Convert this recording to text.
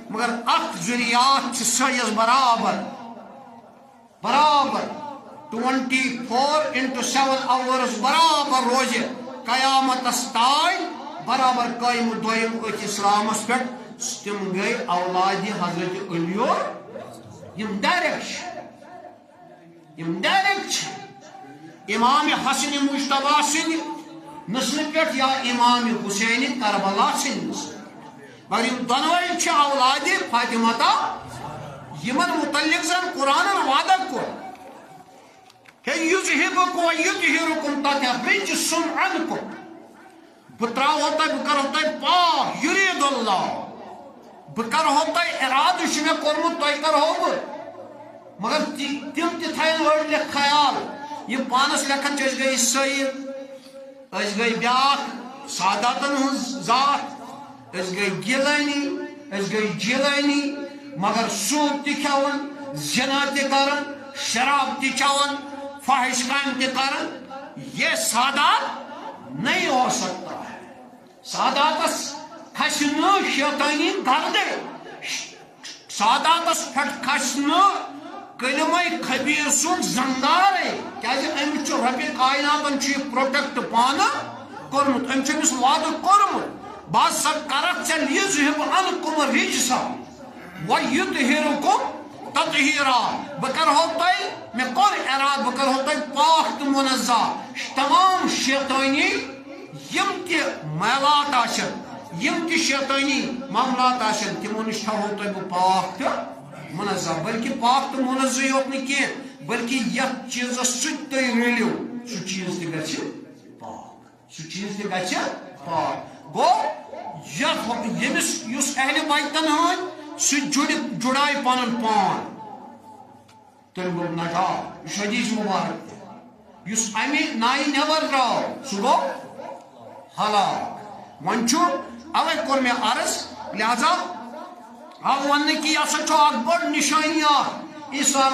مگر اخ ذریات سیز برابر 24/7 hours برابر روز قیامت تائیں برابر قائم دویم ات اسلامس پہ تم گئی اولاد حضرت علیو یم ڈائریکٹ امام حسن مجتبی سند نسل پہ یا امام حسین کربلا سند نسل مگر یم دونوے اولاد فاطمہ یمن متعلق زن قرآن وعدہ کور یذہبکم ویطہرکم رجس عنکم بہ تراو تہ بہ کرو تہ پاک یرید اللہ بہ کرو تہ ارادہ چھ مے کورمت تہ کرو بہ مگر تم تہ تھین وڑ خیال یہ پانس لکھن چھ گئی سید اس گئی بیاکھ ساداتن ہن ذات اس گئی گیلانی اس گئی جیلانی مگر سود تہ کھیون زنا تہ کرن شراب تہ چون فاحش کام تہ کرن یہ سادات نہیں ہو سکتا ہے ساداتس کھسن شیطانی گردے ساداتس پھٹ کھسن کلمہ خبیر سن زنگارے کیازِ ام چھ رب کائناتن چھ پروٹیکٹ پانہ کورمت ام چھ مس وعدہ کورمت بس سب کرک چل یذہب عنکم رجسا ویطہرکم تطہیرا بہ کرہو تہ مے کور اراد بہ کرہو تہ پاک تہ منزہ تمام شیطانی یم تہ میلات آشن یم تہ شیطانی معاملات آشن تمو نش تھاو تہ بہ پاک تہ منزہ بلکہ پاک تہ منزہ یوت نہ کینٛہہ بلکہ یتھ چیزس سۭتۍ تُہۍ رٔلِو سُہ چیز تہ گژھِ پاک سُہ چیز تہ گژھِ پاک گوٚو یمس یس اہل بیتن ہٕنٛدۍ سُہ جڑائے پنن پان تم گو نجات یہ حدیث مبارک تہ اس امی نائی نیبر درو سہ گو ہلاک ون اوے کور مے عرض لہذا آو ون کہ یہ سا اخ بڑ نشانی عیسیٰ